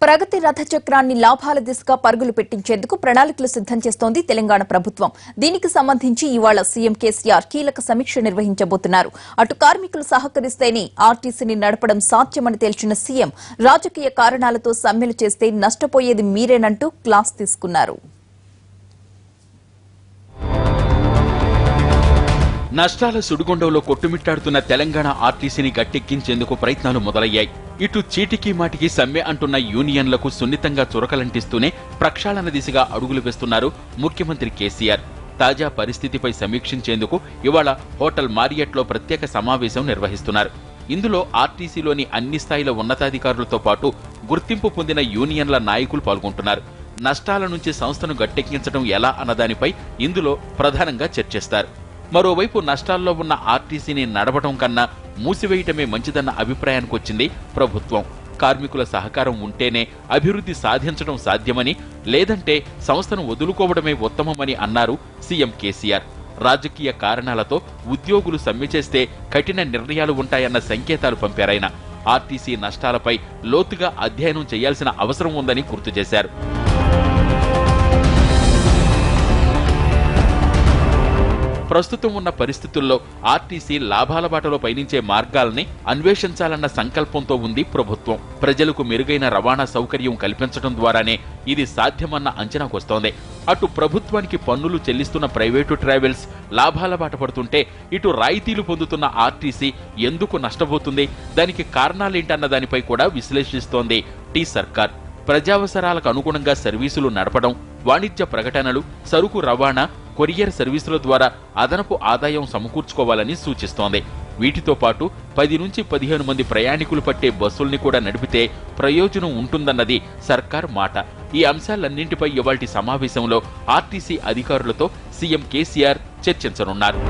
ప్రగతి రథ చక్రాన్ని లాభాల దిశగా పరుగులు పెట్టించేందుకు ప్రణాళికలు సిద్దం చేస్తోంది తెలంగాణ ప్రభుత్వం. దీనికి సంబంధించి ఇవాళ సీఎం కేసీఆర్ కీలక సమీక్ష నిర్వహించబోతున్నారు. అటు కార్మికులు సహకరిస్తేనే ఆర్టీసీని నడపడం సాధ్యమని తేల్చిన సీఎం రాజకీయ కారణాలతో సమ్మెలు చేస్తే నష్టపోయేది మీరేనంటూ క్లాస్ తీసుకున్నారు. నష్టాల సుడిగుండంలో కొట్టుమిట్టాడుతున్న తెలంగాణ ఆర్టీసీని గట్టెక్కించేందుకు ప్రయత్నాలు మొదలయ్యాయి. ఇటు చీటికి మాటికి సమ్మె అంటున్న యూనియన్లకు సున్నితంగా చురకలంటిస్తూనే ప్రక్షాళన దిశగా అడుగులు వేస్తున్నారు ముఖ్యమంత్రి కేసీఆర్. తాజా పరిస్థితిపై సమీక్షించేందుకు ఇవాళ హోటల్ మారియట్లో ప్రత్యేక సమావేశం నిర్వహిస్తున్నారు. ఇందులో ఆర్టీసీలోని అన్ని స్థాయిల ఉన్నతాధికారులతో పాటు గుర్తింపు పొందిన యూనియన్ల నాయకులు పాల్గొంటున్నారు. నష్టాల నుంచి సంస్థను గట్టెక్కించడం ఎలా అన్నదానిపై ఇందులో ప్రధానంగా చర్చిస్తారు. మరోవైపు నష్టాల్లో ఉన్న ఆర్టీసీని నడపడం కన్నా మూసివేయటమే మంచిదన్న అభిప్రాయానికొచ్చింది ప్రభుత్వం. కార్మికుల సహకారం ఉంటేనే అభివృద్ధి సాధించడం సాధ్యమని, లేదంటే సంస్థను వదులుకోవడమే ఉత్తమమని అన్నారు సీఎం కేసీఆర్. రాజకీయ కారణాలతో ఉద్యోగులు సమ్మె చేస్తే కఠిన నిర్ణయాలు ఉంటాయన్న సంకేతాలు పంపారాయన. ఆర్టీసీ నష్టాలపై లోతుగా అధ్యయనం చేయాల్సిన అవసరం ఉందని గుర్తు చేశారు. ప్రస్తుతం ఉన్న పరిస్థితుల్లో ఆర్టీసీ లాభాల బాటలో పయనించే మార్గాల్ని అన్వేషించాలన్న సంకల్పంతో ఉంది ప్రభుత్వం. ప్రజలకు మెరుగైన రవాణా సౌకర్యం కల్పించడం ద్వారానే ఇది సాధ్యమన్న అంచనాకొస్తోంది. అటు ప్రభుత్వానికి పన్నులు చెల్లిస్తున్న ప్రైవేటు ట్రావెల్స్ లాభాల బాట పడుతుంటే, ఇటు రాయితీలు పొందుతున్న ఆర్టీసీ ఎందుకు నష్టపోతుంది, దానికి కారణాలేంటన్న దానిపై కూడా విశ్లేషిస్తోంది టీ సర్కార్. ప్రజావసరాలకు అనుగుణంగా సర్వీసులు నడపడం, వాణిజ్య ప్రకటనలు, సరుకు రవాణా, కొరియర్ సర్వీసుల ద్వారా అదనపు ఆదాయం సమకూర్చుకోవాలని సూచిస్తోంది. వీటితో పాటు 10 నుంచి 15 మంది ప్రయాణికులు పట్టే బస్సుల్ని కూడా నడిపితే ప్రయోజనం ఉంటుందన్నది సర్కార్ మాట. ఈ అంశాలన్నింటిపై ఇవాల్టి సమావేశంలో ఆర్టీసీ అధికారులతో సీఎం కేసీఆర్ చర్చించనున్నారు.